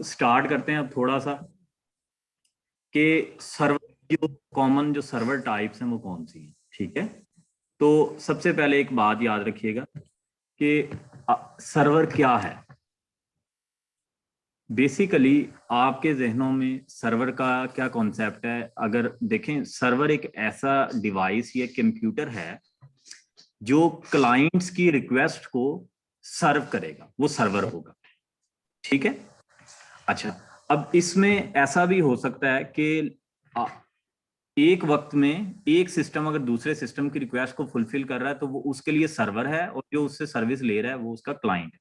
Start करते हैं अब थोड़ा सा कि सर्वर जो कॉमन जो सर्वर टाइप्स हैं वो कौन सी हैं। ठीक है, तो सबसे पहले एक बात याद रखिएगा कि सर्वर क्या है। बेसिकली आपके जहनों में सर्वर का क्या कॉन्सेप्ट है, अगर देखें सर्वर एक ऐसा डिवाइस या कंप्यूटर है जो क्लाइंट्स की रिक्वेस्ट को सर्व करेगा, वो सर्वर होगा। ठीक है, अच्छा, अब इसमें ऐसा भी हो सकता है कि एक वक्त में एक सिस्टम अगर दूसरे सिस्टम की रिक्वेस्ट को फुलफिल कर रहा है तो वो उसके लिए सर्वर है, और जो उससे सर्विस ले रहा है वो उसका क्लाइंट है।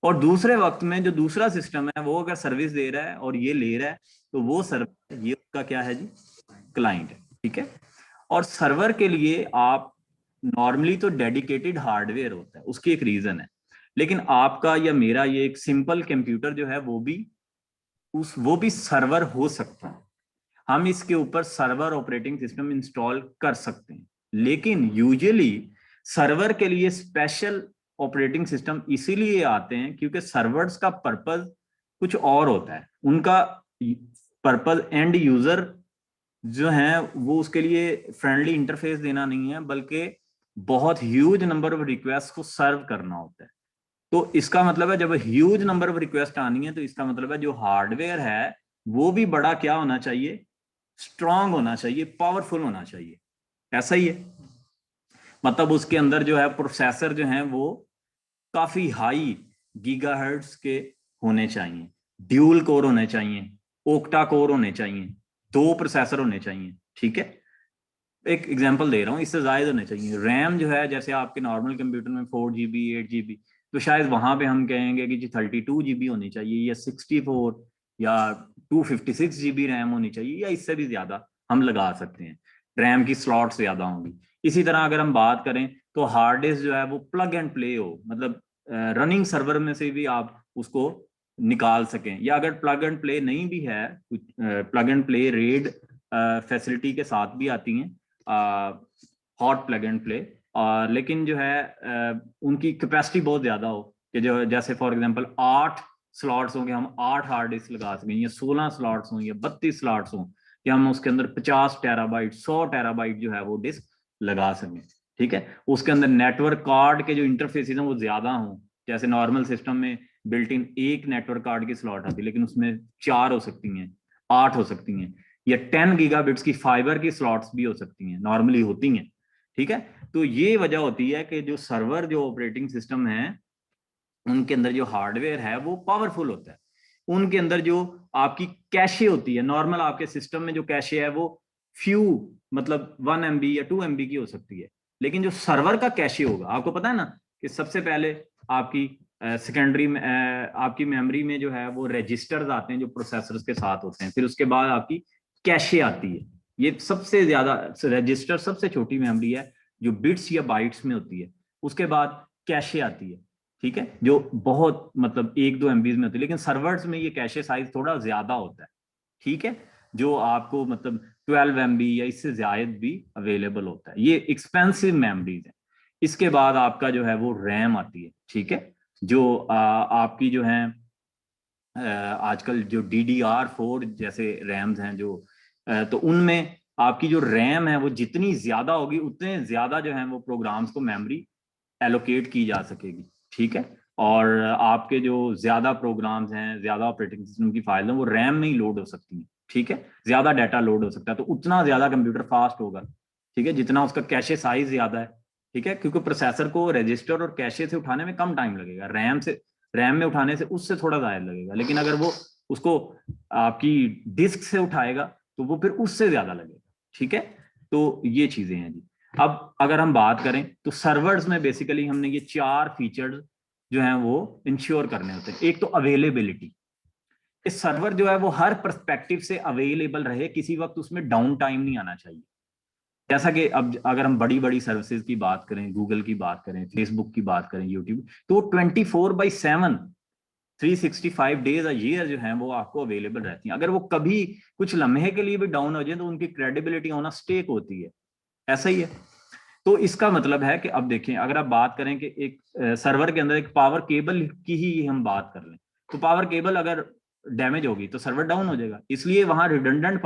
और दूसरे वक्त में जो दूसरा सिस्टम है वो अगर सर्विस दे रहा है और ये ले रहा है तो वो सर्वर, ये उसका क्या है जी, क्लाइंट है। ठीक है, और सर्वर के लिए आप नॉर्मली तो डेडिकेटेड हार्डवेयर होता है, उसकी एक रीजन है। लेकिन आपका या मेरा ये एक सिंपल कंप्यूटर जो है वो भी सर्वर हो सकता है। हम इसके ऊपर सर्वर ऑपरेटिंग सिस्टम इंस्टॉल कर सकते हैं, लेकिन यूजुअली सर्वर के लिए स्पेशल ऑपरेटिंग सिस्टम इसीलिए आते हैं क्योंकि सर्वर्स का पर्पस कुछ और होता है। उनका पर्पस एंड यूजर जो है वो उसके लिए फ्रेंडली इंटरफेस देना नहीं है, बल्कि बहुत ह्यूज नंबर ऑफ रिक्वेस्ट को सर्व करना होता है। तो इसका मतलब है जब ह्यूज नंबर ऑफ रिक्वेस्ट आनी है तो इसका मतलब है जो हार्डवेयर है वो भी बड़ा क्या होना चाहिए, स्ट्रांग होना चाहिए, पावरफुल होना चाहिए। ऐसा ही है, मतलब उसके अंदर जो है प्रोसेसर जो है वो काफी हाई गीगाहर्ट्ज के होने चाहिए, ड्यूल कोर होने चाहिए, ओक्टा कोर होने चाहिए, 2 प्रोसेसर होने चाहिए। ठीक है, एक एग्जांपल दे रहा हूँ, इससे ज्यादा होने चाहिए। रैम जो है जैसे आपके नॉर्मल कंप्यूटर में 4 GB 8 GB, तो शायद वहां पे हम कहेंगे कि जी 32 GB होनी चाहिए, या 64, या 256 GB रैम होनी चाहिए, या इससे भी ज्यादा हम लगा सकते हैं। रैम की स्लॉट्स ज्यादा होंगी। इसी तरह अगर हम बात करें तो हार्ड डिस्क जो है वो प्लग एंड प्ले हो, मतलब रनिंग सर्वर में से भी आप उसको निकाल सकें, या अगर प्लग एंड प्ले नहीं भी है, plug and play red facility के साथ भी आती हैं, हॉट प्लग एंड प्ले, लेकिन जो है उनकी कैपेसिटी बहुत ज्यादा हो कि जो जैसे फॉर एग्जांपल 8 स्लॉट्स होंगे, हम 8 हार्ड डिस्क लगा सकें, या 16 स्लॉट्स हों, या 32 स्लॉट्स हों, या हम उसके अंदर 50 TB 100 TB जो है वो डिस्क लगा सकें। ठीक है, उसके अंदर नेटवर्क कार्ड के जो इंटरफेसेस हैं वो ज्यादा हों, जैसे नॉर्मल सिस्टम में बिल्ट इन एक नेटवर्क कार्ड की स्लॉट आती है, लेकिन उसमें 4 हो सकती हैं, 8 हो सकती हैं, या 10 GB की फाइबर की स्लॉट्स भी हो सकती हैं, नॉर्मली होती हैं। ठीक है, तो ये वजह होती है कि जो सर्वर जो ऑपरेटिंग सिस्टम है उनके अंदर जो हार्डवेयर है वो पावरफुल होता है। उनके अंदर जो आपकी कैशे होती है, नॉर्मल आपके सिस्टम में जो कैशे है वो फ्यू, मतलब 1 MB या 2 MB की हो सकती है, लेकिन जो सर्वर का कैशे होगा, आपको पता है ना कि सबसे पहले आपकी सेकेंडरी में आपकी मेमोरी में जो है वो रजिस्टर्स आते हैं जो प्रोसेसर्स के साथ होते हैं, फिर उसके बाद आपकी कैशे आती है। ये सबसे ज्यादा रजिस्टर सबसे छोटी मेमोरी है जो बिट्स या बाइट्स में होती है, उसके बाद कैशे आती है। ठीक है, जो बहुत मतलब 1-2 MB में होती है, लेकिन सर्वर्स में ये कैशे साइज थोड़ा ज्यादा होता है। ठीक है, जो आपको मतलब 12 MB या इससे ज्यादा भी अवेलेबल होता है, ये एक्सपेंसिव मेमोरीज है। इसके बाद आपका जो है वो रैम आती है। ठीक है, जो आपकी जो है आजकल जो DDR4 जैसे रैम्स हैं जो तो उनमें आपकी जो रैम है वो जितनी ज्यादा होगी उतने ज्यादा जो है वो प्रोग्राम्स को मेमोरी एलोकेट की जा सकेगी। ठीक है, और आपके जो ज्यादा प्रोग्राम्स हैं, ज्यादा ऑपरेटिंग सिस्टम की फाइल है वो रैम में ही लोड हो सकती हैं। ठीक है, ज्यादा डाटा लोड हो सकता है, तो उतना ज्यादा कंप्यूटर फास्ट होगा। ठीक है, जितना उसका कैशे साइज ज्यादा है। ठीक है, क्योंकि प्रोसेसर को रजिस्टर और कैशे से उठाने में कम टाइम लगेगा, रैम में उठाने से उससे थोड़ा ज्यादा लगेगा, लेकिन अगर वो उसको आपकी डिस्क से उठाएगा तो वो फिर उससे ज्यादा लगेगा। ठीक है, तो ये चीजें हैं जी। अब अगर हम बात करें तो सर्वर्स में बेसिकली हमने ये 4 फीचर्स जो हैं वो इंश्योर करने होते हैं। एक तो अवेलेबिलिटी, इस सर्वर जो है वो हर पर्सपेक्टिव से अवेलेबल रहे, किसी वक्त उसमें डाउन टाइम नहीं आना चाहिए। जैसा कि अब अगर हम बड़ी बड़ी सर्विसेज की बात करें, गूगल की बात करें, फेसबुक की बात करें, यूट्यूब, तो 24/7 365 डेज अ ईयर जो है वो आपको अवेलेबल रहती हैं। अगर वो कभी कुछ लम्हे के लिए भी डाउन हो जाए तो उनकी क्रेडिबिलिटी होना स्टेक होती है। ऐसा ही है, तो इसका मतलब है कि अब देखें, अगर आप बात करें कि एक सर्वर के अंदर एक पावर केबल की ही हम बात कर लें, तो पावर केबल अगर डैमेज होगी तो सर्वर डाउन हो जाएगा। इसलिए वहां रिडंडेंट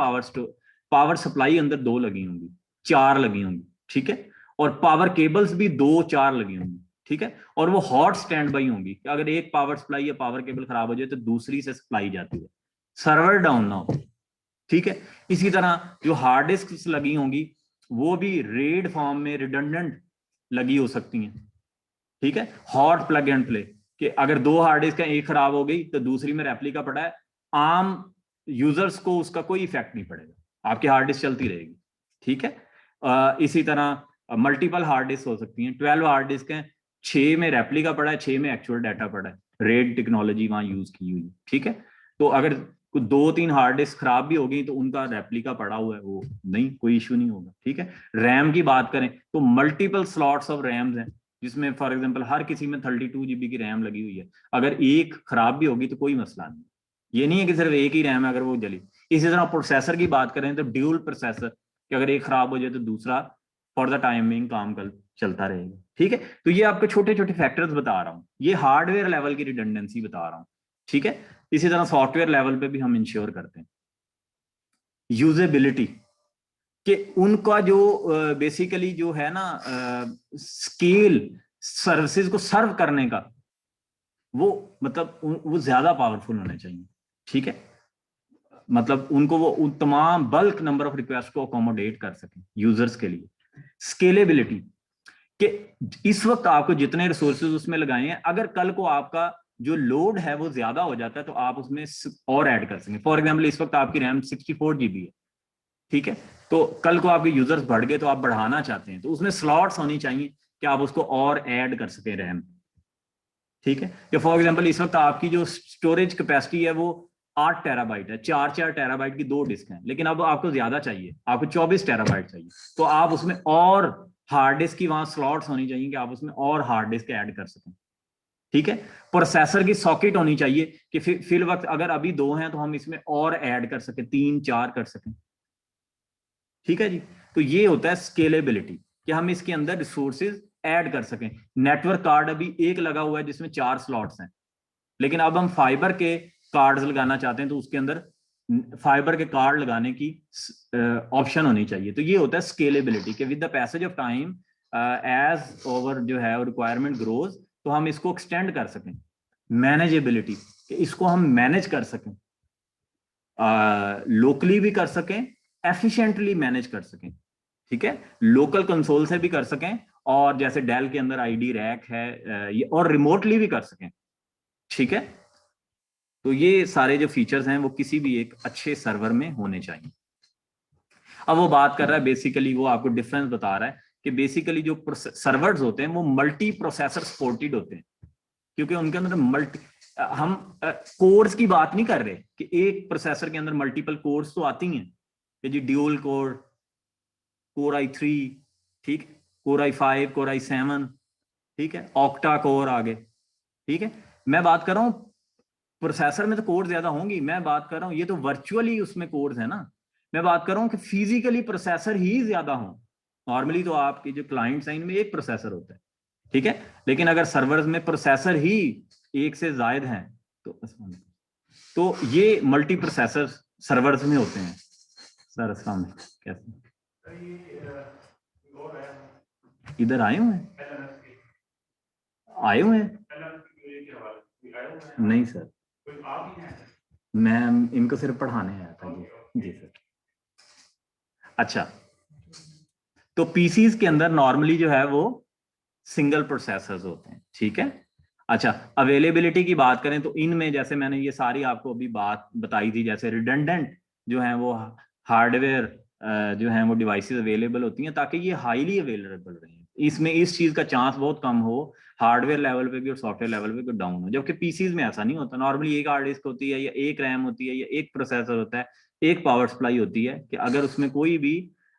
पावर सप्लाई अंदर 2 लगी होंगी, 4 लगी होंगी, ठीक है, और पावर केबल्स भी 2-4 लगी होंगी, ठीक है, और वो हॉट स्टैंड बाई होंगी। अगर एक पावर सप्लाई या पावर केबल खराब हो जाए तो दूसरी से सप्लाई जाती है, सर्वर डाउन ना हो, ठीक है। इसी तरह जो हार्ड डिस्क लगी होंगी वो भी रेड फॉर्म में रिडंडेंट लगी हो सकती हैं, ठीक है। हॉट प्लग एंड प्ले कि अगर 2 हार्ड डिस्क एक खराब हो गई तो दूसरी में रेप्लिका पड़ा है, आम यूजर्स को उसका कोई इफेक्ट नहीं पड़ेगा, आपकी हार्ड डिस्क चलती रहेगी, ठीक है। इसी तरह मल्टीपल हार्ड डिस्क हो सकती हैं, 12 हार्ड डिस्क हैं, 6 में रेप्लिका पड़ा है, 6 में एक्चुअल डाटा पड़ा है, रेड टेक्नोलॉजी वहां यूज की हुई है, ठीक है। तो अगर 2-3 हार्ड डिस्क खराब भी हो गई तो उनका रेप्लिका पड़ा हुआ है, वो नहीं, कोई इशू नहीं होगा, ठीक है। रैम की बात करें तो मल्टीपल स्लॉट्स ऑफ रैम्स हैं, जिसमें फॉर एग्जांपल हर किसी में 32 GB की रैम लगी हुई है, अगर एक खराब भी होगी तो कोई मसला नहीं, ये नहीं है कि सिर्फ एक ही रैम है अगर वो जली। इसी तरह प्रोसेसर की बात करें तो ड्यूल प्रोसेसर कि अगर एक खराब हो जाए तो दूसरा फॉर द टाइमिंग काम कर चलता रहेगा, ठीक है। तो ये आपको छोटे छोटे फैक्टर्स बता रहा हूँ, ये हार्डवेयर लेवल की रिडंडेंसी बता रहा हूँ, ठीक है। इसी तरह सॉफ्टवेयर लेवल पे भी हम इंश्योर करते हैं यूजेबिलिटी कि उनका जो बेसिकली जो है ना स्केल सर्विसेज को सर्व करने का, वो मतलब वो ज्यादा पावरफुल होने चाहिए, ठीक है। मतलब उनको वो तमाम बल्क नंबर ऑफ रिक्वेस्ट को अकोमोडेट कर सकें यूजर्स के लिए। स्केलेबिलिटी कि इस वक्त आपको जितने रिसोर्सेज उसमें लगाए हैं, अगर कल को आपका जो लोड है वो ज्यादा हो जाता है तो आप उसमें और ऐड कर सकें। फॉर एग्जाम्पल इस वक्त आपकी रैम 64 GB है, ठीक है, तो कल को आपके यूजर्स बढ़ गए तो आप बढ़ाना चाहते हैं तो उसमें स्लॉट्स होनी चाहिए कि आप उसको और ऐड कर सकें रैम, ठीक है। या फॉर एग्जांपल इस वक्त आपकी जो स्टोरेज कैपेसिटी है वो 8 टेराबाइट है, 4-4 टेराबाइट की 2 डिस्क हैं, लेकिन अब आपको ज्यादा चाहिए, आपको 24 टेराबाइट चाहिए, तो आप उसमें और हार्ड डिस्क की वहां स्लॉट्स होनी चाहिए कि आप उसमें और हार्ड डिस्क ऐड कर सकें, ठीक है। प्रोसेसर की सॉकेट होनी चाहिए कि फिर वक्त अगर अभी 2 हैं तो हम इसमें और ऐड कर सकें, 3-4 कर सकें, ठीक है जी। तो ये होता है स्केलेबिलिटी कि हम इसके अंदर रिसोर्सेज ऐड कर सकें। नेटवर्क कार्ड अभी एक लगा हुआ है जिसमें 4 स्लॉट्स हैं, लेकिन अब हम फाइबर के कार्ड्स लगाना चाहते हैं तो उसके अंदर फाइबर के कार्ड लगाने की ऑप्शन होनी चाहिए। तो ये होता है स्केलेबिलिटी कि with the passage of time as over जो है रिक्वायरमेंट ग्रोज तो हम इसको एक्सटेंड कर सकें। मैनेजेबिलिटी कि इसको हम मैनेज कर सकें, लोकली भी कर सकें, एफिशिएंटली मैनेज कर सकें, ठीक है, लोकल कंसोल से भी कर सकें, और जैसे डेल के अंदर आईडी रैक है ये, और रिमोटली भी कर सकें, ठीक है। तो ये सारे जो फीचर्स हैं वो किसी भी एक अच्छे सर्वर में होने चाहिए। अब वो बात कर रहा है बेसिकली, वो आपको डिफरेंस बता रहा है कि बेसिकली जो सर्वर्स होते हैं वो मल्टी प्रोसेसर सपोर्टेड होते हैं, क्योंकि उनके अंदर मल्टी, हम कोर्स की बात नहीं कर रहे कि एक प्रोसेसर के अंदर मल्टीपल कोर्स तो आती हैं कि जी ड्यूल कोर, कोर i3, ठीक, कोर i5, कोर i7, ठीक है, ऑक्टा कोर आगे, ठीक है। मैं बात कर रहा हूं प्रोसेसर में तो कोर ज्यादा होंगी, मैं बात कर रहा हूं ये तो वर्चुअली उसमें कोर्स है ना, मैं बात कर रहा हूं कि फिजिकली प्रोसेसर ही ज्यादा हो। नॉर्मली तो आपके जो क्लाइंट साइड में एक प्रोसेसर होता है, ठीक है, लेकिन अगर सर्वर्स में प्रोसेसर ही एक से ज्यादा हैं तो ये मल्टी प्रोसेसर सर्वर्स में होते हैं। सर अस्सलाम कैसे इधर आए हुए हैं, आए हुए हैं? नहीं सर, मैं इनको सिर्फ पढ़ाने आया था जी। जी सर। अच्छा, तो पीसीज के अंदर नॉर्मली जो है वो सिंगल प्रोसेसर्स होते हैं, ठीक है। अच्छा, अवेलेबिलिटी की बात करें तो इनमें जैसे मैंने ये सारी आपको अभी बात बताई थी, जैसे रिडंडेंट जो है वो हार्डवेयर जो है वो डिवाइसेस अवेलेबल होती हैं ताकि ये हाईली अवेलेबल रहें। इसमें इस चीज का चांस बहुत कम हो हार्डवेयर लेवल पे भी और सॉफ्टवेयर लेवल पे भी डाउन हो, जबकि पीसीज में ऐसा नहीं होता। नॉर्मली एक हार्ड डिस्क होती है या एक रैम होती है या एक प्रोसेसर होता है, एक पावर सप्लाई होती है कि अगर उसमें कोई भी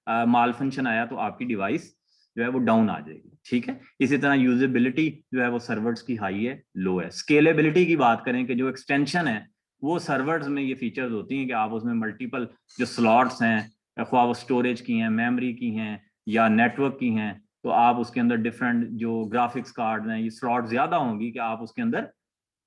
माल फंक्शन आया तो आपकी डिवाइस जो है वो डाउन आ जाएगी, ठीक है। इसी तरह यूजेबिलिटी जो है वो सर्वर्स की हाई है, लो है। स्केलेबिलिटी की बात करें कि जो एक्सटेंशन है वो सर्वर्स में ये फीचर्स होती हैं कि आप उसमें मल्टीपल जो स्लॉट्स हैं, ख्वाह वो स्टोरेज की हैं, मेमोरी की हैं या नेटवर्क की हैं, तो आप उसके अंदर डिफरेंट जो ग्राफिक्स कार्ड हैं ये स्लॉट ज्यादा होंगी कि आप उसके अंदर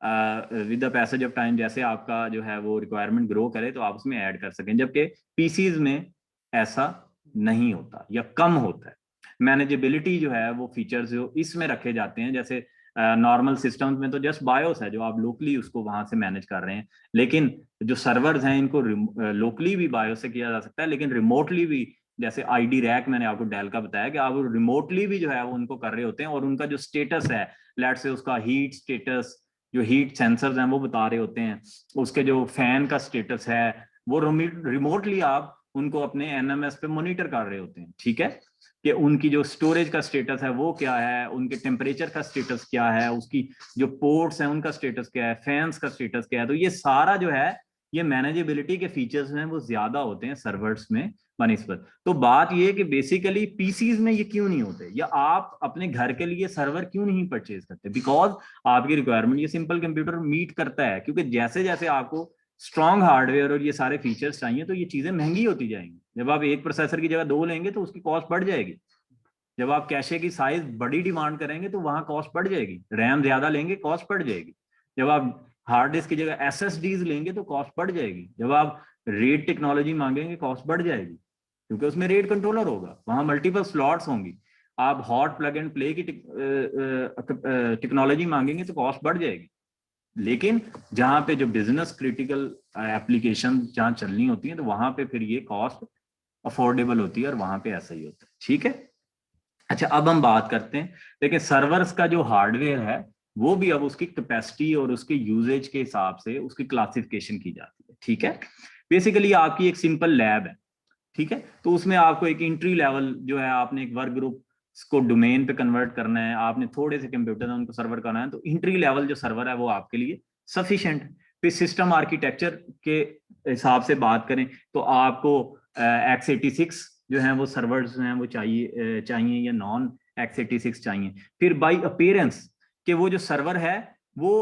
with the passage of time जैसे आपका जो है वो रिक्वायरमेंट ग्रो करे तो आप उसमें ऐड कर सकें, जबकि पीसीज में ऐसा नहीं होता या कम होता है। मैनेजेबिलिटी जो है वो फीचर्स जो इसमें रखे जाते हैं, जैसे नॉर्मल सिस्टम्स में तो जस्ट बायोस है जो आप लोकली उसको वहां से मैनेज कर रहे हैं, लेकिन जो सर्वर्स हैं इनको लोकली भी बायोस से किया जा सकता है, लेकिन रिमोटली भी, जैसे आईडी रैक मैंने आपको डेल का बताया कि आप रिमोटली भी जो है वो उनको कर रहे होते हैं, और उनका जो स्टेटस है, लेट से उसका हीट स्टेटस, जो हीट सेंसर्स हैं वो बता रहे होते हैं, उसके जो फैन का स्टेटस है वो रिमोटली आप उनको अपने एनएमएस पे मॉनिटर कर रहे होते हैं। ठीक है, कि उनकी जो स्टोरेज का स्टेटस है वो क्या है, उनके टेम्परेचर का स्टेटस क्या है, उसकी जो पोर्ट्स हैं उनका स्टेटस क्या है, फैंस का स्टेटस क्या है। तो ये सारा जो है ये मैनेजेबिलिटी के फीचर्स हैं वो ज्यादा होते हैं सर्वर्स में बनिस्बत। तो बात ये है कि बेसिकली पीसीज में ये क्यों नहीं होते, या आप अपने घर के लिए सर्वर क्यों नहीं परचेज करते, बिकॉज आपकी रिक्वायरमेंट ये सिंपल कंप्यूटर मीट करता है, क्योंकि जैसे जैसे आपको स्ट्रॉन्ग हार्डवेयर और ये सारे फीचर्स चाहिए तो ये चीजें महंगी होती जाएंगी। जब आप एक प्रोसेसर की जगह 2 लेंगे तो उसकी कॉस्ट बढ़ जाएगी, जब आप कैशे की साइज बड़ी डिमांड करेंगे तो वहां कॉस्ट बढ़ जाएगी, रैम ज्यादा लेंगे कॉस्ट बढ़ जाएगी, जब आप हार्ड डिस्क की जगह एसएसडीज लेंगे तो कॉस्ट बढ़ जाएगी, जब आप रेड टेक्नोलॉजी मांगेंगे कॉस्ट बढ़ जाएगी, क्योंकि उसमें रेड कंट्रोलर होगा, वहां मल्टीपल स्लॉट्स होंगी। आप हॉट प्लग एंड प्ले की टेक्नोलॉजी मांगेंगे तो कॉस्ट बढ़ जाएगी। लेकिन जहां पे जो बिजनेस क्रिटिकल एप्लीकेशन जहां चलनी होती है तो वहां पे फिर ये कॉस्ट अफोर्डेबल होती है, और वहां पे ऐसा ही होता है। ठीक है, अच्छा अब हम बात करते हैं, देखिए सर्वर्स का जो हार्डवेयर है वो भी अब उसकी कैपेसिटी और उसके यूजेज के हिसाब से उसकी क्लासिफिकेशन की जाती है। ठीक है, बेसिकली आपकी एक सिंपल लैब है, ठीक है, तो उसमें आपको एक एंट्री लेवल जो है, आपने एक वर्क ग्रुप को डोमेन पे कन्वर्ट करना है, आपने थोड़े से कंप्यूटर है उनको सर्वर करना है, तो एंट्री लेवल जो सर्वर है वो आपके लिए सफिशिएंट है। फिर सिस्टम आर्किटेक्चर के हिसाब से बात करें तो आपको x86 जो है वो सर्वर्स हैं वो चाहिए या नॉन x86 चाहिए। फिर बाय अपीयरेंस कि वो जो सर्वर है वो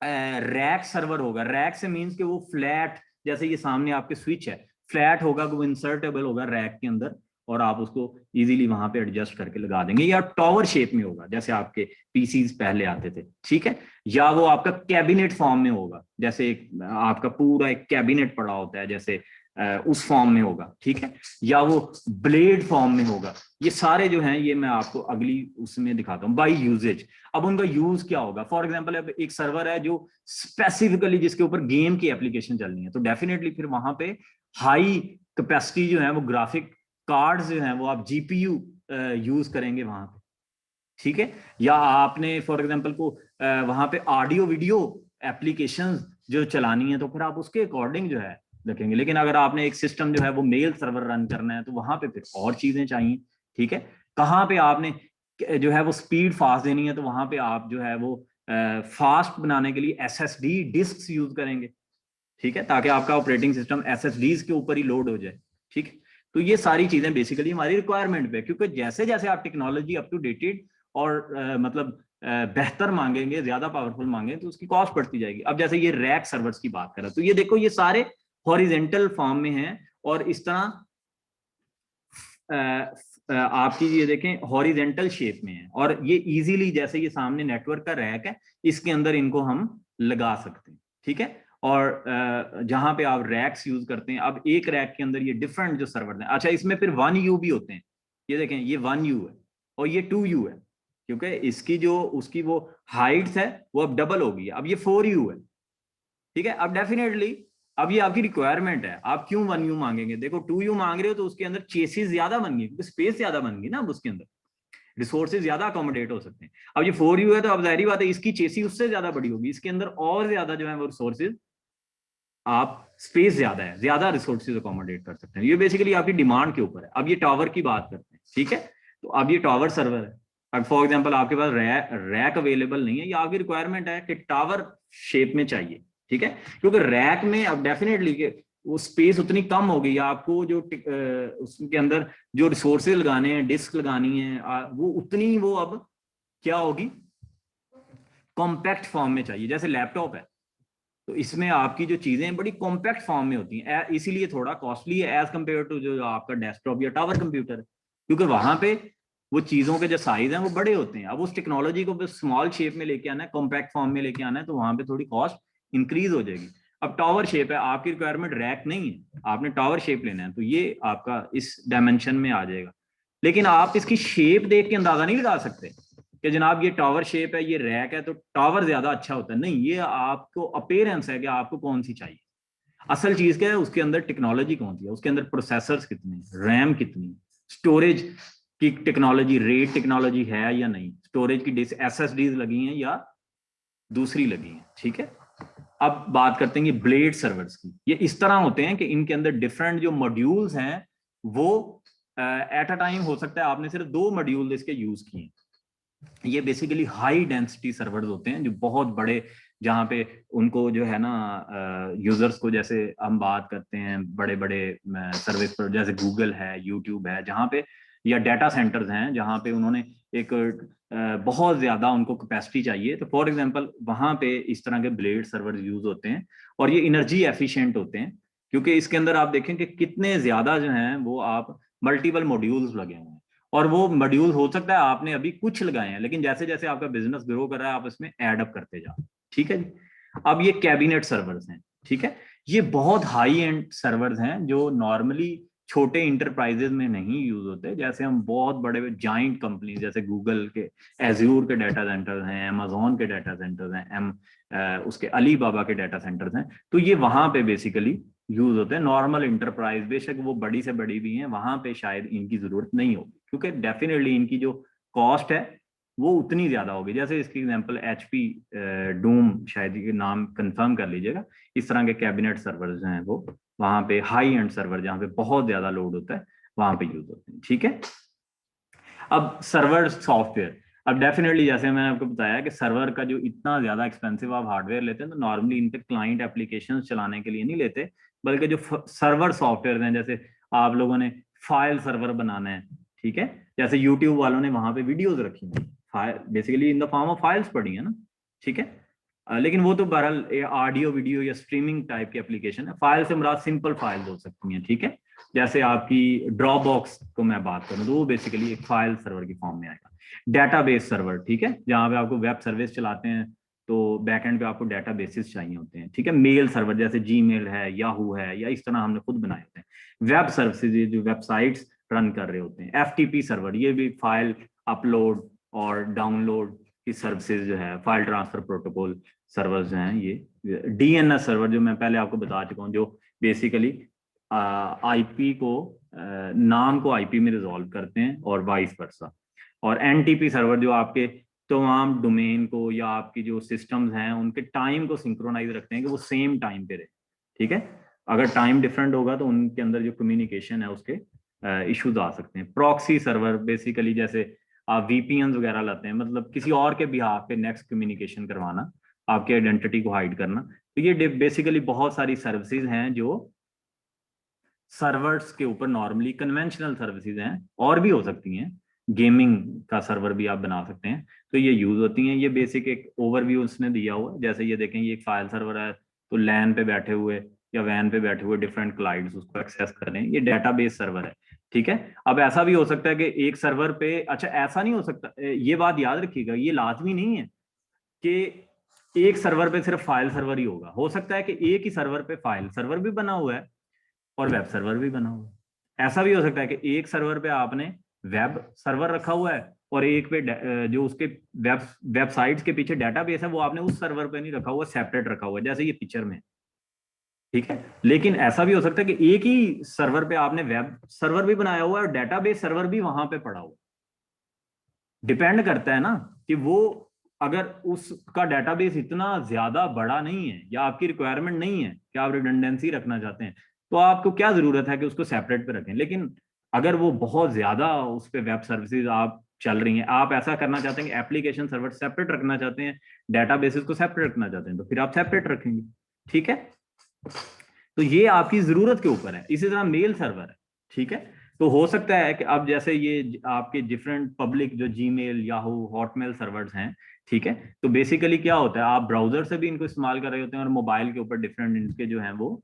रैक सर्वर होगा, रैक से मींस कि वो फ्लैट, जैसे ये सामने आपके स्विच है फ्लैट होगा, वो इंसर्टेबल होगा रैक के अंदर, और आप उसको इजीली वहां पे एडजस्ट करके लगा देंगे, या टॉवर शेप में होगा जैसे आपके पीसीज पहले आते थे। ठीक है, या वो आपका कैबिनेट फॉर्म में होगा, जैसे एक आपका पूरा एक कैबिनेट पड़ा होता है जैसे उस फॉर्म में होगा। ठीक है, या वो ब्लेड फॉर्म में होगा। ये सारे जो हैं ये मैं आपको अगली उसमें दिखाता हूँ बाय यूजेज। अब उनका यूज क्या होगा, फॉर एग्जांपल अब एक सर्वर है जो स्पेसिफिकली जिसके ऊपर गेम की एप्लीकेशन चलनी है, तो डेफिनेटली फिर वहां पे हाई कैपेसिटी जो है वो ग्राफिक कार्ड जो है वो आप जीपीयू यूज करेंगे वहां पे। ठीक है, या आपने फॉर एग्जांपल को वहां पे ऑडियो वीडियो एप्लीकेशंस जो चलानी है तो फिर आप उसके अकॉर्डिंग जो है रखेंगे। लेकिन अगर आपने एक सिस्टम जो है वो मेल सर्वर रन करना है तो वहां पे फिर और चीजें चाहिए। ठीक है, कहाँ पे आपने जो है वो स्पीड फास्ट देनी है तो वहां पे आप जो है वो फास्ट बनाने के लिए एसएसडी डिस्क यूज करेंगे। ठीक है, ताकि आपका ऑपरेटिंग सिस्टम एसएसडीज के ऊपर ही लोड हो जाए। ठीक है, तो ये सारी चीजें बेसिकली हमारी रिक्वायरमेंट पे, क्योंकि जैसे जैसे आप टेक्नोलॉजी अप टू डेटेड और मतलब बेहतर मांगेंगे, ज्यादा पावरफुल मांगेंगे तो उसकी कॉस्ट बढ़ती जाएगी। अब जैसे ये रैक सर्वर्स की बात करें तो ये देखो ये सारे हॉरिजेंटल फॉर्म में हैं, और इस तरह आपकी ये देखें हॉरिजेंटल शेप में है, और ये इजीली जैसे ये सामने नेटवर्क का रैक है इसके अंदर इनको हम लगा सकते हैं। ठीक है, और जहां पे आप रैक्स यूज करते हैं, अब एक रैक के अंदर ये डिफरेंट जो सर्वर हैं, अच्छा इसमें फिर 1U भी होते हैं, ये देखें ये 1U है और ये 2U है, क्योंकि इसकी जो उसकी वो हाइट है वो अब डबल होगी, अब ये 4U है। ठीक है, अब डेफिनेटली अब ये आपकी रिक्वायरमेंट है, आप क्यों 1U मांगेंगे, देखो 2U मांग रहे हो तो उसके अंदर चेसिस ज्यादा बन गई, क्योंकि स्पेस ज्यादा बन गई ना, अब उसके अंदर रिसोर्सेज ज्यादा अकोमोडेट हो सकते हैं। अब ये 4U है तो अब जाहिर बात है इसकी चेसी उससे ज्यादा बड़ी होगी, इसके अंदर और ज्यादा जो है वो रिसोर्सेज, आप स्पेस ज्यादा है, ज्यादा रिसोर्सेज अकोमोडेट कर सकते हैं। ये बेसिकली आपकी डिमांड के ऊपर है। अब ये टावर की बात करते हैं, ठीक है, तो अब ये टावर सर्वर है, अब फॉर एग्जांपल आपके पास रैक अवेलेबल नहीं है, या आपकी रिक्वायरमेंट है कि टावर शेप में चाहिए। ठीक है, क्योंकि रैक में अब डेफिनेटली वो स्पेस उतनी कम हो गई, आपको जो उसके अंदर जो रिसोर्सेज लगाने हैं, डिस्क लगानी है, वो उतनी वो अब क्या होगी, कॉम्पैक्ट फॉर्म में चाहिए। जैसे लैपटॉप है तो इसमें आपकी जो चीजें बड़ी कॉम्पैक्ट फॉर्म में होती हैं, इसीलिए थोड़ा कॉस्टली है एज कंपेयर टू जो आपका डेस्कटॉप या टावर कंप्यूटर है, क्योंकि वहां पे वो चीजों के जो साइज हैं वो बड़े होते हैं। अब उस टेक्नोलॉजी को स्मॉल शेप में लेके आना है, कॉम्पैक्ट फॉर्म में लेके आना है, तो वहां पे थोड़ी कॉस्ट इंक्रीज हो जाएगी। अब टावर शेप है, आपकी रिक्वायरमेंट रैक नहीं है, आपने टावर शेप लेना है, तो ये आपका इस डायमेंशन में आ जाएगा। लेकिन आप इसकी शेप देख के अंदाजा नहीं लगा सकते कि जनाब ये टावर शेप है, ये रैक है, तो टावर ज्यादा अच्छा होता है। नहीं, ये आपको अपीयरेंस है कि आपको कौन सी चाहिए। असल चीज क्या है, उसके अंदर टेक्नोलॉजी कौन सी है, उसके अंदर प्रोसेसर्स कितने, रैम कितनी, स्टोरेज की टेक्नोलॉजी, रेट टेक्नोलॉजी है या नहीं, स्टोरेज की SSDs लगी हैं या दूसरी लगी हैं। ठीक है, अब बात करते हैं ये ब्लेड सर्वर्स की। ये इस तरह होते हैं कि इनके अंदर डिफरेंट जो मॉड्यूल्स हैं वो एट अ टाइम हो सकता है आपने सिर्फ 2 मॉड्यूल इसके यूज किए। ये बेसिकली हाई डेंसिटी सर्वर्स होते हैं जो बहुत बड़े, जहाँ पे उनको जो है ना यूजर्स को, जैसे हम बात करते हैं बड़े बड़े सर्विस पर जैसे गूगल है, यूट्यूब है, जहाँ पे, या डाटा सेंटर्स हैं जहाँ पे उन्होंने एक बहुत ज्यादा उनको कैपेसिटी चाहिए, तो फॉर एग्जांपल वहाँ पे इस तरह के ब्लेड सर्वर यूज होते हैं। और ये एनर्जी एफिशिएंट होते हैं क्योंकि इसके अंदर आप देखें कि कितने ज्यादा जो हैं वो आप मल्टीपल मॉड्यूल्स लगे हुए हैं। और वो मॉड्यूल हो सकता है आपने अभी कुछ लगाए हैं, लेकिन जैसे जैसे आपका बिजनेस ग्रो कर रहा है आप इसमें ऐड अप करते जाओ। ठीक है जी। अब ये कैबिनेट सर्वर्स हैं। ठीक है, ये बहुत हाई एंड सर्वर्स हैं जो नॉर्मली छोटे इंटरप्राइजेज में नहीं यूज होते। जैसे हम बहुत बड़े जाइंट कंपनी जैसे गूगल के एज्यूर के डाटा सेंटर्स हैं, अमेजोन के डाटा सेंटर्स हैं, उसके अली बाबा के डाटा सेंटर्स हैं, तो ये वहां पे बेसिकली यूज होते हैं। नॉर्मल इंटरप्राइज बेशक वो बड़ी से बड़ी भी हैं, वहां पे शायद इनकी जरूरत नहीं होगी क्योंकि डेफिनेटली इनकी जो कॉस्ट है वो उतनी ज्यादा होगी। जैसे इसकी एग्जांपल HP डूम, शायद ये नाम कंफर्म कर लीजिएगा। इस तरह के कैबिनेट सर्वर्स हैं वो वहां पे हाई एंड सर्वर जहां पे बहुत ज्यादा लोड होता है वहां पे यूज होते हैं। ठीक है, अब सर्वर सॉफ्टवेयर, अब डेफिनेटली जैसे मैंने आपको बताया कि सर्वर का जो इतना ज्यादा एक्सपेंसिव आप हार्डवेयर लेते हैं, तो नॉर्मली इन पे क्लाइंट एप्लीकेशन चलाने के लिए नहीं लेते, बल्कि जो सर्वर सॉफ्टवेयर हैं, जैसे आप लोगों ने फाइल सर्वर बनाना है, ठीक है, जैसे यूट्यूब वालों ने वहां पे वीडियोज रखी हैं, file basically in the form of files पड़ी है ना। ठीक है, लेकिन वो तो बहरहाल ऑडियो वीडियो या स्ट्रीमिंग टाइप की एप्लीकेशन है। फाइल से मुराद सिंपल फाइल्स हो सकती हैं। ठीक है, जैसे आपकी ड्रॉप बॉक्स को मैं बात करूं तो वो बेसिकली एक फाइल सर्वर की फॉर्म में आएगा। डेटाबेस सर्वर, ठीक है, जहां पे आपको वेब सर्विस चलाते हैं तो बैकएंड पे आपको डेटा बेसिस चाहिए होते हैं। ठीक है, मेल सर्वर जैसे जीमेल है, याहू है, या इस तरह हमने खुद बनाए होते हैं। वेब सर्विसेज, ये जो वेबसाइट्स रन कर रहे होते हैं। FTP सर्वर, ये भी फाइल अपलोड और डाउनलोड की सर्विसेज जो है, फाइल ट्रांसफर प्रोटोकॉल सर्वर्स जो हैं ये। DNS सर्वर जो मैं पहले आपको बता चुका हूँ, जो बेसिकली IP को नाम को IP में रिजॉल्व करते हैं और वाइस वर्सा। और NTP सर्वर जो आपके तमाम डोमेन को या आपकी जो सिस्टम्स हैं उनके टाइम को सिंक्रोनाइज रखते हैं कि वो सेम टाइम पे रहे। ठीक है, अगर टाइम डिफरेंट होगा तो उनके अंदर जो कम्युनिकेशन है उसके इश्यूज आ सकते हैं। प्रॉक्सी सर्वर बेसिकली जैसे आप VPN वगैरह लाते हैं, मतलब किसी और के बिहाफ पे नेक्स्ट कम्युनिकेशन करवाना, आपकी आइडेंटिटी को हाइड करना। तो ये बेसिकली बहुत सारी सर्विसेज हैं जो सर्वर्स के ऊपर नॉर्मली कन्वेंशनल सर्विसेज हैं, और भी हो सकती हैं, गेमिंग का सर्वर भी आप बना सकते हैं, तो ये यूज होती हैं। ये बेसिक एक ओवरव्यू उसने दिया हुआ है। जैसे ये देखें, ये एक फाइल सर्वर है, तो लैन पे बैठे हुए या वैन पे बैठे हुए डिफरेंट क्लाइंट्स उसको एक्सेस कर रहे हैं, ये डेटाबेस सर्वर है। ठीक है, अब ऐसा भी हो सकता है कि एक सर्वर पे, अच्छा ऐसा नहीं हो सकता, ये बात याद रखिएगा, ये लाजमी नहीं है कि एक सर्वर पे सिर्फ फाइल सर्वर ही होगा। हो सकता है कि एक ही सर्वर पे फाइल सर्वर भी बना हुआ है और वेब सर्वर भी बना हुआ है। ऐसा भी हो सकता है कि एक सर्वर पे आपने वेब सर्वर रखा हुआ है और एक पे जो उसके वेबसाइट्स के पीछे डेटाबेस है वो आपने उस सर्वर पे नहीं रखा हुआ, सेपरेट रखा हुआ है, जैसे ये पिक्चर में। ठीक है, लेकिन ऐसा भी हो सकता है कि एक ही सर्वर पे आपने वेब सर्वर भी बनाया हुआ है और डेटाबेस सर्वर भी वहां पे पड़ा हुआ। डिपेंड करता है ना कि वो, अगर उसका डेटाबेस इतना ज्यादा बड़ा नहीं है या आपकी रिक्वायरमेंट नहीं है कि आप रिडंडेंसी रखना चाहते हैं, तो आपको क्या जरूरत है कि उसको सेपरेट पे रखें। लेकिन अगर वो बहुत ज्यादा उस पर वेब सर्विसेज आप चल रही हैं, आप ऐसा करना चाहते हैं कि एप्लीकेशन सर्वर सेपरेट रखना चाहते हैं, डेटाबेसेस को सेपरेट रखना चाहते हैं, तो फिर आप सेपरेट रखेंगे। ठीक है, तो ये आपकी जरूरत के ऊपर है। इसी तरह मेल सर्वर है। ठीक है, तो हो सकता है कि अब जैसे ये आपके डिफरेंट पब्लिक जो जीमेल, याहू, हॉटमेल सर्वर्स हैं, ठीक है, तो बेसिकली क्या होता है, आप ब्राउजर से भी इनको इस्तेमाल कर रहे होते हैं और मोबाइल के ऊपर डिफरेंट इनके जो हैं वो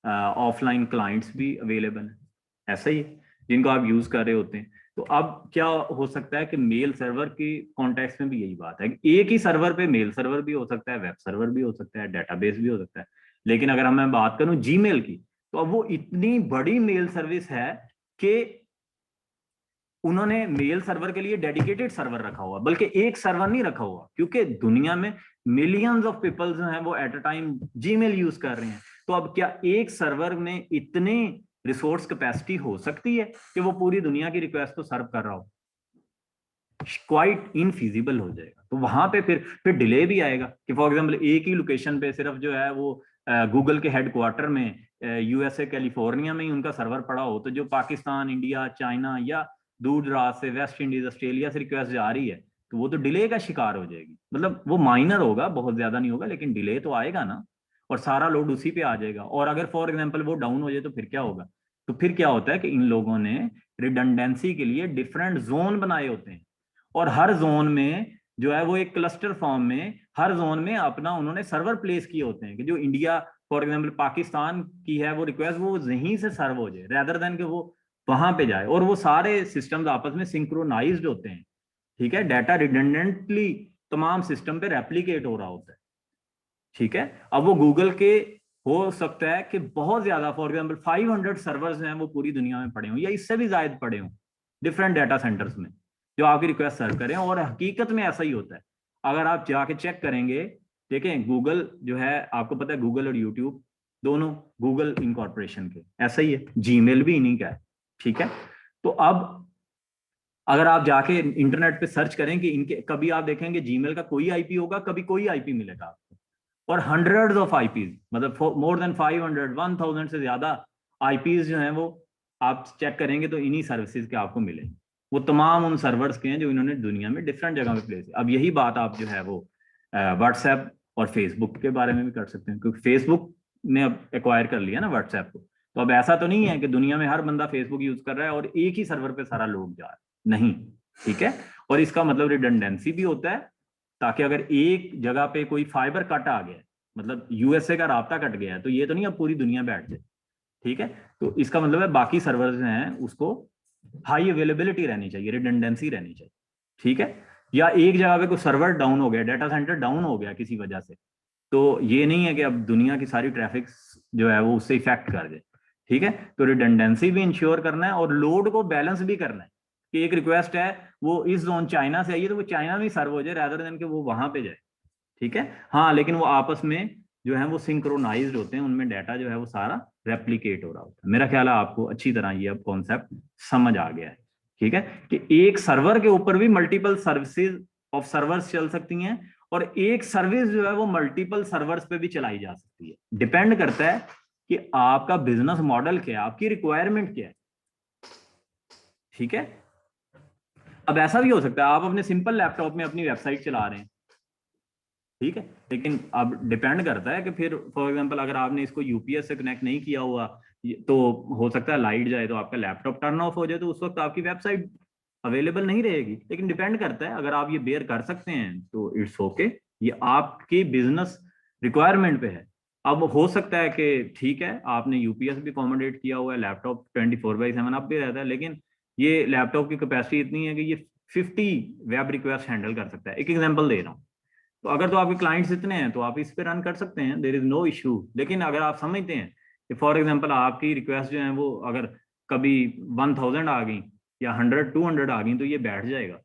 ऑफलाइन क्लाइंट्स भी अवेलेबल हैं, ऐसा ही है, जिनको आप यूज कर रहे होते हैं। तो अब क्या हो सकता है कि मेल सर्वर की कॉन्टेक्स्ट में भी यही बात है कि एक ही सर्वर पे मेल सर्वर भी हो सकता है, वेब सर्वर भी हो सकता है, डेटाबेस भी हो सकता है। लेकिन अगर मैं बात करूं जीमेल की, तो अब वो इतनी बड़ी मेल सर्विस है कि उन्होंने मेल सर्वर के लिए डेडिकेटेड सर्वर रखा हुआ, बल्कि एक सर्वर नहीं रखा हुआ, क्योंकि दुनिया में मिलियंस ऑफ पीपल जो हैं वो at a time Gmail use कर रहे हैं। तो अब क्या एक सर्वर में इतनी रिसोर्स कैपेसिटी हो सकती है कि वो पूरी दुनिया की रिक्वेस्ट को सर्व कर रहा हो? क्वाइट इनफिजिबल हो जाएगा। तो वहां पे फिर डिले भी आएगा कि फॉर एग्जांपल एक ही लोकेशन पे सिर्फ जो है वो गूगल के हेडक्वार्टर में यूएसए कैलिफोर्निया में ही उनका सर्वर पड़ा हो, तो जो पाकिस्तान, इंडिया, चाइना या दूर दराज से वेस्ट इंडीज, ऑस्ट्रेलिया से रिक्वेस्ट जा रही है, तो वो तो डिले का शिकार हो जाएगी। मतलब वो माइनर होगा, बहुत ज्यादा नहीं होगा, लेकिन डिले तो आएगा ना, और सारा लोड उसी पे आ जाएगा। और अगर फॉर एग्जाम्पल वो डाउन हो जाए तो फिर क्या होगा? तो फिर क्या होता है कि इन लोगों ने रिडंडेंसी के लिए डिफरेंट जोन बनाए होते हैं, और हर जोन में जो है वो एक क्लस्टर फॉर्म में, हर जोन में अपना उन्होंने सर्वर प्लेस किए होते हैं कि जो इंडिया फॉर एग्जांपल पाकिस्तान की है वो रिक्वेस्ट वो यहीं से सर्व हो जाए, रेदर देन कि वो वहां पे जाए। और वो सारे सिस्टम्स आपस में सिंक्रोनाइज्ड होते हैं, ठीक है, डाटा रिडंडेंटली तमाम सिस्टम पे रेप्लीकेट हो रहा होता है, ठीक है। अब वो गूगल के हो सकता है कि बहुत ज्यादा फॉर एग्जांपल 500 सर्वर्स हैं वो पूरी दुनिया में पड़े हों या इससे भी ज्यादा पड़े हों डिफरेंट डाटा सेंटर्स में, जो आपकी रिक्वेस्ट सर्व करें। और हकीकत में ऐसा ही होता है, अगर आप जाके चेक करेंगे, देखें गूगल जो है, आपको पता है गूगल और यूट्यूब दोनों गूगल इनकॉर्पोरेशन के, ऐसा ही है, जीमेल भी इन्हीं का है, ठीक है। तो अब अगर आप जाके इंटरनेट पे सर्च करें कि इनके, कभी आप देखेंगे जीमेल का कोई आईपी होगा, कभी कोई आईपी मिलेगा आपको, और हंड्रेड्स ऑफ आईपीज, मतलब मोर देन 500, 1000 से ज्यादा आईपीज जो हैं वो आप चेक करेंगे तो इन्हीं सर्विसेज के आपको मिलेंगे। वो तमाम उन सर्वर्स के हैं जो इन्होंने दुनिया में डिफरेंट जगह पे प्लेस है। अब यही बात आप जो है वो व्हाट्सएप और फेसबुक के बारे में भी कर सकते हैं, क्योंकि फेसबुक ने अब एक्वायर कर लिया ना व्हाट्सएप को। तो अब ऐसा तो नहीं है कि दुनिया में हर बंदा फेसबुक यूज कर रहा है और एक ही सर्वर पे सारा लोग जा रहा है, नहीं, ठीक है। और इसका मतलब रिडंडेंसी भी होता है, ताकि अगर एक जगह पे कोई फाइबर कट आ गया, मतलब यूएसए का रास्ता कट गया है, तो ये तो नहीं अब पूरी दुनिया बैठ जाए, ठीक है। तो इसका मतलब है बाकी सर्वर्स हैं उसको हाई अवेलेबिलिटी रहनी चाहिए, रिडंडेंसी रहनी चाहिए, ठीक है। या एक जगह पे कोई सर्वर डाउन हो गया, डाटा सेंटर डाउन हो गया किसी वजह से, तो ये नहीं है कि अब दुनिया की सारी ट्रैफिक जो है वो उससे इफेक्ट कर जाए, ठीक है। तो रिडंडेंसी भी इंश्योर करना है और लोड को बैलेंस भी करना है कि एक रिक्वेस्ट है वो इस जोन चाइना से आई है तो वो चाइना में सर्व हो जाए रादर देन कि वो वहां पे जाए, ठीक है। हाँ, लेकिन वो आपस में जो है वो सिंक्रोनाइज्ड होते हैं, उनमें डाटा जो है वो सारा रेप्लिकेट हो रहा होता है। मेरा ख्याल है आपको अच्छी तरह ये अब कॉन्सेप्ट समझ आ गया है, ठीक है, कि एक सर्वर के ऊपर भी मल्टीपल सर्विसेज ऑफ सर्वर्स चल सकती हैं, और एक सर्विस जो है वो मल्टीपल सर्वर्स पे भी चलाई जा सकती है। डिपेंड करता है कि आपका बिजनेस मॉडल क्या है, आपकी रिक्वायरमेंट क्या है, ठीक है। अब ऐसा भी हो सकता है आप अपने सिंपल लैपटॉप में अपनी वेबसाइट चला रहे हैं, ठीक है, लेकिन अब डिपेंड करता है कि फिर फॉर एग्जांपल अगर आपने इसको यूपीएस से कनेक्ट नहीं किया हुआ, तो हो सकता है लाइट जाए तो आपका लैपटॉप टर्न ऑफ हो जाए, तो उस वक्त आपकी वेबसाइट अवेलेबल नहीं रहेगी। लेकिन डिपेंड करता है, अगर आप ये बेयर कर सकते हैं तो इट्स ओके, ये आपकी बिजनेस रिक्वायरमेंट पे है। अब हो सकता है कि ठीक है आपने यूपीएस भी अकोमोडेट किया हुआ है, लैपटॉप 24/7 अप भी रहता है, लेकिन ये लैपटॉप की कैपेसिटी इतनी है कि ये 50 वेब रिक्वेस्ट हैंडल कर सकता है। एक एग्जांपल दे रहा हूँ, तो अगर तो आपके क्लाइंट्स इतने हैं तो आप इस पे रन कर सकते हैं, देर इज नो इशू। लेकिन अगर आप समझते हैं कि फॉर एग्जांपल आपकी रिक्वेस्ट जो है वो अगर कभी 1000 आ गई या 100-200 आ गई तो ये बैठ जाएगा,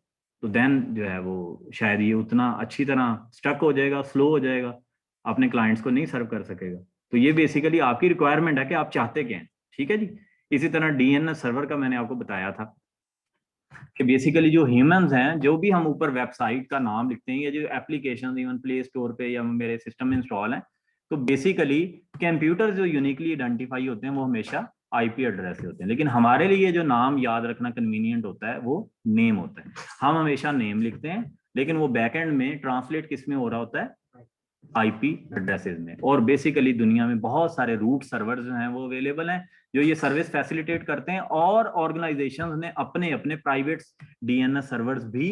तो देन जो है वो शायद ये उतना अच्छी तरह स्टक हो जाएगा, स्लो हो जाएगा, अपने क्लाइंट्स को नहीं सर्व कर सकेगा। तो ये बेसिकली आपकी रिक्वायरमेंट है कि आप चाहते क्या हैं, ठीक है जी। इसी तरह डीएनएस सर्वर का मैंने आपको बताया था कि बेसिकली जो ह्यूमंस हैं, जो भी हम ऊपर वेबसाइट का नाम लिखते हैं या जो एप्लीकेशन इवन प्ले स्टोर पे या मेरे सिस्टम में इंस्टॉल है, तो बेसिकली कंप्यूटर जो यूनिकली आइडेंटिफाई होते हैं वो हमेशा आईपी एड्रेस से होते हैं। लेकिन हमारे लिए जो नाम याद रखना कन्वीनियंट होता है वो नेम होता है, हम हमेशा नेम लिखते हैं, लेकिन वो बैकएंड में ट्रांसलेट किस में हो रहा होता है, आईपी एड्रेसेस में। और बेसिकली दुनिया में बहुत सारे रूट सर्वर जो हैं वो अवेलेबल हैं जो ये सर्विस फैसिलिटेट करते हैं, और ऑर्गेनाइजेशंस ने अपने अपने प्राइवेट डीएनएस सर्वर्स भी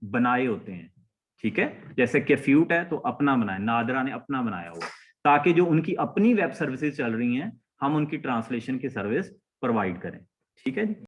बनाए होते हैं, ठीक है। जैसे कैफ्यूट है तो अपना बनाया, नादरा ने अपना बनाया हुआ, ताकि जो उनकी अपनी वेब सर्विसेज चल रही हैं हम उनकी ट्रांसलेशन की सर्विस प्रोवाइड करें, ठीक है जी।